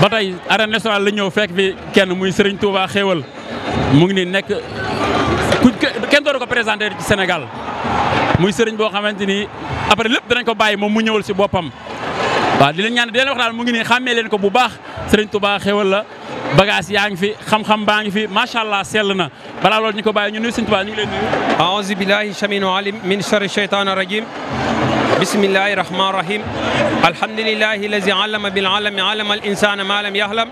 ba tey arène nationale la ñëw fekk fi kenn muy Serigne Touba Xéwal mu ngi nii nekk kenn dootu ko présenté ci Sénégal muy Serigne boo xamante ni après lépp danañ ko bàyyi moom mu ñëwal si boppam. waaw di leen ñaan di leen wax daal mu ngi nii xàmmee leen ko bu baax Serigne Touba Xéwal la bagage yaa ngi fi xam-xam baa ngi fi macha allah sell na balaa loolu ñu ko bàyyi ñu nuyu Serigne Touba ñu ngi leen nuyu. aouzu billahi saminu alim min sharri shaytani rajim bismillahi rahmani rahim alhamdulillahi allazi allama bil alami allama al insana ma lam yahlam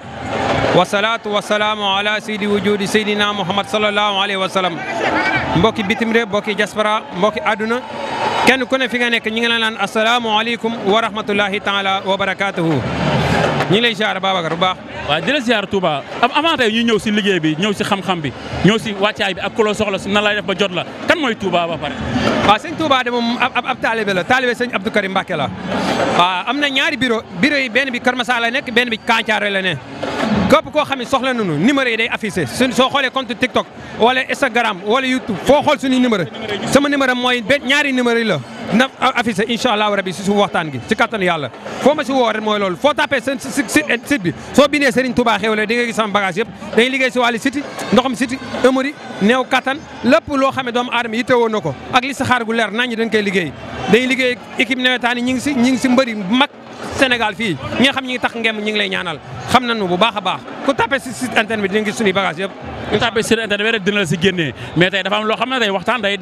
wa salatu wa salaamu ala sayyidi wujudi sayyidina muhammad sallallahu alayhi wa sallam mbokki bitim réew mbokki diaspora mbokki àdduna kenn ku ne fi nga nekk ñi ngi la naan asalaamaaleykum wa rahmatullahi taala wa barakatuhu ñi ngi lay ziar Babacar bu baax. waaw di la ziar Touba avant tey ñu ñëw si liggéey bi ñëw si xam-xam bi ñëw si wàccaay bi ak ku la soxla si nan lay def ba jot la kan mooy Touba ba pare. waaw sëñ Touba de moom ab taalibe la taalibe sëñ Abdou Karim Mbacké la waaw am na ñaari bureau yi benn bi Kër Massar la nekk benn bi Kancaare la ne képp koo xam ne soxla nañu numéro yi day affiché soo xoolee compte TikTok wala Instagram wala YouTube foo xool suñu numéro sama numéro mooy ñaari numéro yi la na affiché incha allahu rabi si suuf waxtaan gi ci kattan yàlla foo ma si woo rek mooy loolu foo tapé seen site bi soo bindee Serigne Touba Xéwal di nga gis sama bagage yëpp dañuy liggéey si wàllu siti ndoxam siti ëmëri néew kattan lépp loo xam ne doomu aadama yitte woon na ko ak li sa xaar gu leer nañ ñi dañ koy liggéey dañuy liggéey équipe nawetaan yi ñi ngi si mbëri mag Sénégal fii ñi nga xam ñi ngi tax ngem ñi ngi lay ñaanal xam nañu bu baax a baax ku tapé si site internet bi di nga gis suñuy bagage yëpp ku tapé site internet bi rek dina la si génnee mais tey dafa am loo xam ne tey waxtaan day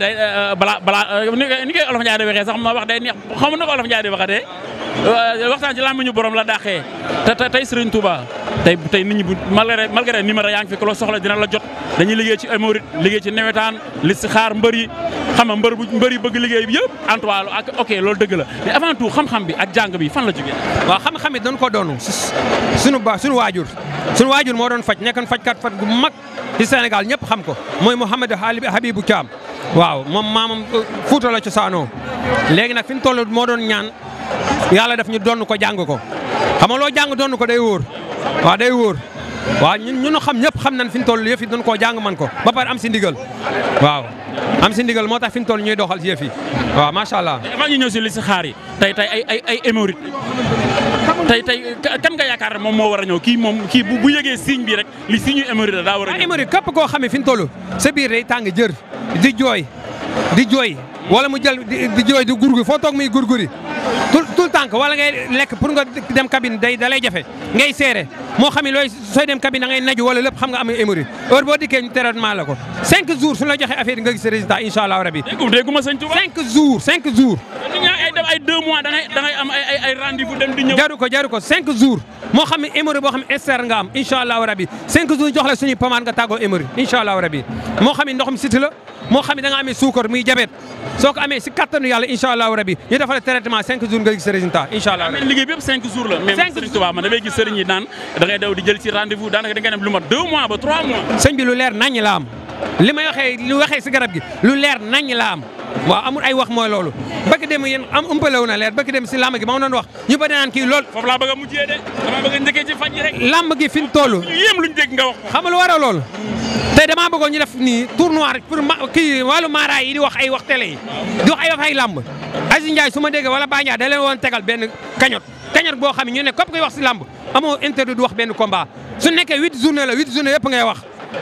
balaa ni koy Olof Ndiaye di waxee sax ma wax day neex xam na ko Olof Ndiaye di waxatee waxtaan ci làmmiñu borom la dàqee te tey Serigne Touba tey nit ñi bu malgré numéro yaa ngi fi ku la soxla dina la jot dañuy liggéey ci émorite liggéey ci nawetaan li si xaar mbër yi xam nga mbër yi bëgg liggéey bi yëpp Antoine ak ok loolu dëgg la mais avant tout xam-xam bi ak jàng bi fan la jógee. waaw xam-xam it dañ ko doonu suñu waajur moo doon faj nekkoon fajkat gu mag ci Sénégal ñëpp xam ko mooy Mouhamed Habibou Thiam waaw moom maamam Fuuta la cosaanoo léegi nag fi ñu toll moo doon ñaan yàlla def ñu donn ko jàng ko xam nga loo jàng donn ko day wóor waaw day wóor waaw ñun xam ñëpp xam nañ fi ñu toll yëf yi dañ koo jàng man ko ba pare am si ndigal waaw am si ndigal moo tax fi ñu toll ñuy doxal si yëf yi waaw macha allah. avant ñu ñëw si li si xaar yi tey ay émorite tey kan nga yaakaar moom moo war a ñëw kii bu yëgee signe bi rek li signe émorite daa war a ñëw. émorite képp koo xam ne fi ñu toll sa biir day tàng jër di jooy wala mu jël di jooy di gurgur foo toog muy gurguri tout le temps wala ngay lekk pour nga dem cabine da lay jafe ngay seere moo xam ne sooy dem cabine da ngay naju wala lépp xam nga am hémorroïde heure boo dikkee ñu traitement la ko 5 jours suñu la joxee affaire yi nga gis résultat incha allah rabi. dégguma sëñ Touba 5 jours. ay 2 mois da ngay am ay rendez-vous dem di ñëw. jaru ko 5 jours moo xam ne hémorroïde boo xam ne externe nga am incha allah rabi 5 jours jox la suñuy pommade nga tàggoo hémorroïde incha allah rabi moo xam ne ndoxum siti la moo xam ne da nga amee suukar muy diabète soo ko amee si kattanu yàlla incha allah rabi ñu defal traitement 5 jours nga gis résultat incha allah. mais liggéey bi yëpp 5 jours la. 5 jours même Serigne Touba man damay gis sëriñ yi naan da ngay daw di jël ci rendez-vous daanaka da ngay dem lu mat 2 mois ba 3 mois. sëñ bi lu leer naññ la am li may waxee si garab gi lu leer naññ la am waaw amul ay wax mooy loolu bëgg dem yéen am umpalewu na leer bëgg dem si lamb gi ma doon wax ñu ba naan kii lool. foofu laa bëgg a mujjee de dama bëgg a njëkkee ci faj yi rek. lamb gi fi ñu toll. ñu yéem luñ dégg nga wax. xam nga lu war a loolu. tey damaa bëggoon ñu def nii tournoi pour kii wàllu maaraay yi di wax ay wax télé yi di wax ay lamb Aziz Ndiaye su ma déggee wala Ba Ndiaye da leen woon tegal benn kañot boo xam ne ñu ne képp koy wax si lamb amoo interdit di wax benn combat su nekkee 8 journée la 8 journée yëpp ngay wax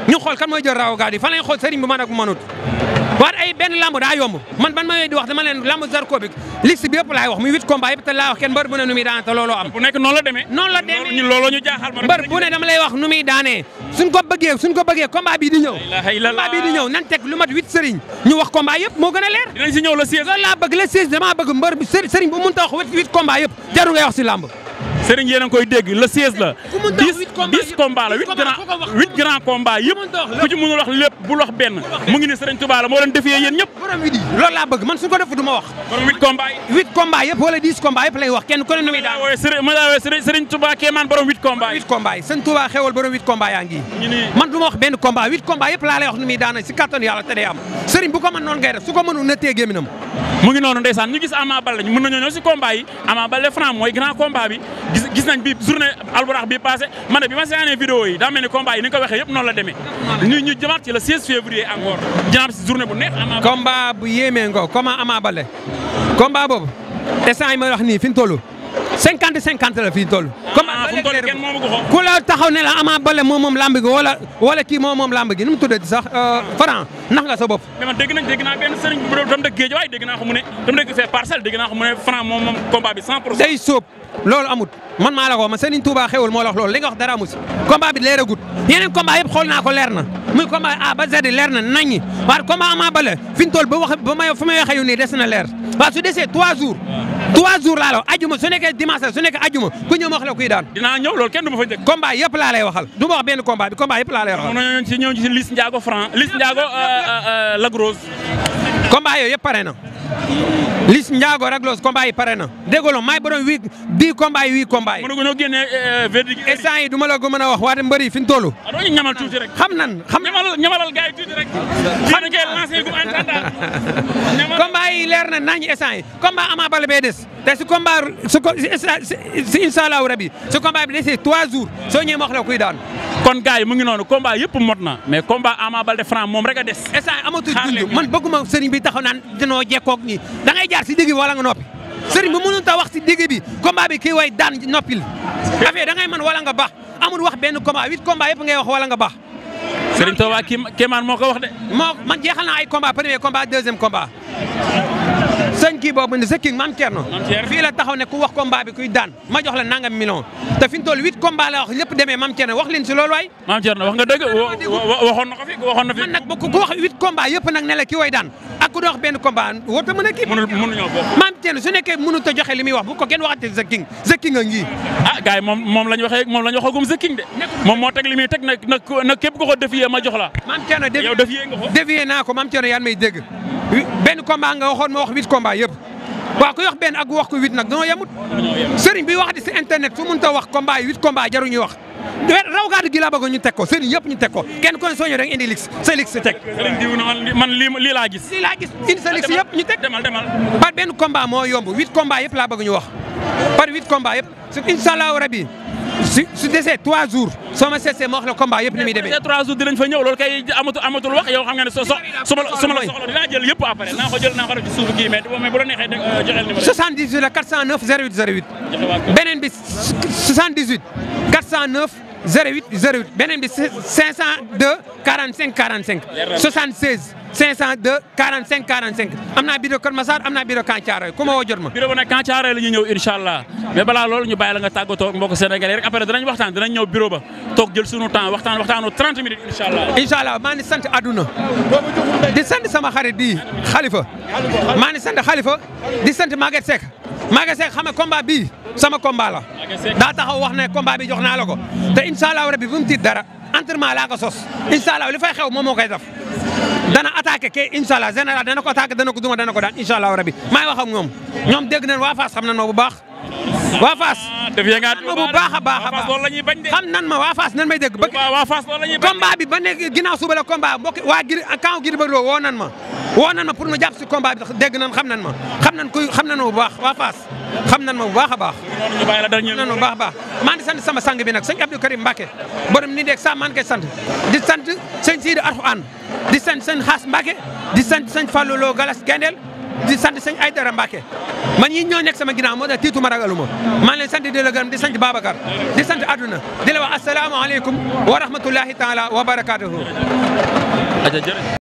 ñu xool kan mooy jël raw gaad yi fan lañ xool sëriñ bi mën ak mënut waaye ay benn lamb daa yomb man ban ma di wax dama leen lamb Zarko bi liste bi yëpp laay wax muy 8 combat yëpp te laa wax kenn mbër bu ne nu muy daane te looloo am. bu nekk noonu la demee. looloo ñu jaaxal. mbër bu ne dama lay wax nu muy daanee suñ ko bëggee combat bii di ñëw. combat bii di ñëw nan teg lu mat 8 sëriñ ñu wax combat yëpp moo gën a leer. dinañ si ñëw le 16. loolu laa bëgg le 16 damaa bëgg mbër sëriñ bu mënta wax 8 combat yëpp jarul ngay wax si lamb. Serigne yéen a ngi koy dégg le 16 la 10 combat la 8 grand combat yëpp ku ci mënul wax lépp bul wax benn mu ngi ni Serigne Touba la moo leen defee yéen ñëpp loolu laa bëgg man suñ ko defu du ma wax borom 8 combat yi 8 combat yëpp wala 10 combat yëpp lay wax kenn ku ne nu muy daan ma daa Serigne Touba Kéemaan borom 8 combat yi 8 combat yi Serigne Touba Xéwal borom 8 combat yaa ngi man du ma wax benn combat 8 combat yëpp laa lay wax nu muy daana si kattan yàlla te day am Serigne bu ko mën noonu ngay def su ko mënul na téye gémminam mu ngi noonu ndeysaan ñu gis Ama Baldé mën nañoo ñëw si combat yi Ama Baldé Franc mooy grand combat bi gis nañ bi journée alburax bi passé man ne bi ma seetaanee vidéo yi daa mel ni combat yi ni nga ko waxee yëpp noonu la demee ñu jëmaat ci le 16 février encore jëmaat si journée bu neex Ama Baldé combat bu yéemee ngo comment Ama Baldé combat boobu instant yi ma wax nii fi ñu toll 50-50 la fii toll. fu mu toll kenn moomu ko ku la taxaw ne la Ama Baldé moom lamb gi wala kii moom lamb gi nu mu tuddati sax Franc nax nga sa bopp. mais man dégg naa benn sëriñ bu doon dëgg géej waaye dégg naa ko mu ne dama dégg fee parcelle dégg naa ko mu ne Franc moom combat bi 100%. day sóob loolu amut man maa la ko wax man Serigne Touba xewul moo la wax loolu li nga wax dara amu si combat bi leeragut yeneen combat yëpp xool naa ko leer na muy combat A ba Z leer na naññi waaye combat Ama Baldé fi ñu toll ba may waxee nii des na leer waaw su desee 3 jours 3 jours laa la wax ajuma su nekkee dimanche su nekkee ajuma ku ñëw ma wax la kuy daan. dinaa ñëw loolu kenn du ma fa njëkk. combat yëpp laa lay waxal du ma wax benn combat bi combat yëpp laa lay waxal. ñëw ci Liss Ndiago Franc Liss Ndiago Lac Rose. combat yooyu yëpp pare na Liss Ndiago Lac Rose combat yi pare na déggoo maay borom 10 combat yi 8 combat yi. mën nga ñoo génnee verdict. instant yi du ma la ko mën a wax waaye mbër yi fi ñu toll. doo ñu ñamal tuuti rek. ñamalal gars yi tuuti rek. xam nga kay lancé gu en attendant. combat yi leer na nañ instant yi combat Ama Baldé bee des te su combat si incha allahu rabi su combat bi desee 3 jours soo ñëwee ma wax la kuy daan. kon gars yi mu ngi noonu combat yëpp mot na mais combat Ama Baldé Franc moom rek a des. instant yi amatul dund man bëgguma sëriñ bi taxaw naan dinoo jekkoog nii da ngay jaar si digg bi wala nga noppi sëriñ bi mënut a wax si digg bi combat bi kii way daan noppil affaire da ngay mën wala nga baax amul wax benn combat 8 combat yëpp ngay wax wala nga baax. Serigne Touba Kéemaan moo ko wax de. man jeexal naa ay combat premier combat deuxième combat sëñ kii boobu ne sa king Mame Thierno fii la taxaw ne ku wax combat bi kuy daan ma jox la nangam million te fi ñu toll 8 combat la wax lépp demee Mame Thierno wax leen si loolu waay. Mame Thierno wax nga dëgg waxoon na ko fi man nag ku wax 8 combat yëpp nag ne la ki way daan ak ku doon wax benn combat warut a mën a kii. mënuñoo bokk. Mame Thierno su nekkee mënut a joxe li muy wax bu ko kenn waxati sa king a ngi. ah gars yi moom la ñu waxagum sa king de moom moo teg li muy teg nag képp ko défier ma jox la. Mame Thierno yow défier nga ko. défier naa ko Mame Thierno yaa may dégg benn combat nga waxoon ma wax 8 combat yëpp waaw ku wax benn ak wax ko 8 nag dañoo yemut. sëriñ bi wax di si internet su mënut a wax combat yi 8 combat jaruñuy wax raw gaadu gi laa bëgg ñu teg ko sëriñ yëpp ñu teg ko kenn ku ne soo ñëwee rek indi lix sa lix si teg. sëriñ diw na man lii laa gis. indi sa lix yëpp ñu teg. demal par benn combat moo yomb 8 combat yëpp laa bëgg ñu wax par 8 combat yëpp su incha allahu rabi su desee 3 jours soo ma seetsee ma wax la combat yëpp ni muy demee. 3 jours dinañ fa ñëw loolu kay amatul wax yow xam nga ne su ma la soxla dinaa jël yëpp après naa ko def ci suuf kii mais bu la neexee joxeel numéro. 78 la 409 08 08 beneen bi 78 409 08 08 beneen bi 502 45 45 76 502 45 45 am naa bureau Kër Massar am naa bureau Kanthiaroye ku ma woo jot ma. bureau ba nag Kanthiaroye la ñuy ñëw incha allah mais balaa loolu ñu bàyyi la nga tàggatoo mbokk Sénégalais rek après danañ waxtaan danañ ñëw bureau ba toog jël sunu temps waxtaanu 30 minutes incha allah. incha allah maa ngi sant àdduna di sant sama xarit di Khalifa maa ngi sant Khalifa di sant Maguette Seck xam nga combat bii sama combat la daa taxaw wax ne combat bi jox naa la ko te incha allah rabi bu mu tiit dara entraînement laa ko sos incha allah li fay xew moom moo koy def dana attaqué ke incha allah général dana ko attaqué dana ko duma dana ko daan incha allah rabi maa ngi wax ak ñoom dégg nañ waa Fass xam nañ ma bu baax waa Fass bu baax a baax xam nan ma waa Fass nan may dégg combat bi ba nekk ginnaaw suba la combat mbokk waa giri camp Gris Bordeaux woo nan ma pour ma jàpp si combat bi dégg nan xam nan ma xam nan ma bu baax waa Fass xam nan ma bu baax a baax xam nan ma bu baax a baax maa ngi sant sama sang bi nag sëñ Abdou Karim Mbacké borom ni deg sa maa ngi koy sant di sant sëñ Sidi Arfaan di sant sëñ Xaas Mbacké di sant sëñ Fallou Lo Galas Gendel di sant sëñ Aydara Mbacké man ñi ñoo nekk sama ginnaaw moo tax tiitu ma ragaluma maa ngi leen sant di la gërëm di sant Babacar di sant àdduna di la wax asalaamaaleykum wa rahmatullahi taala wa barakatuhu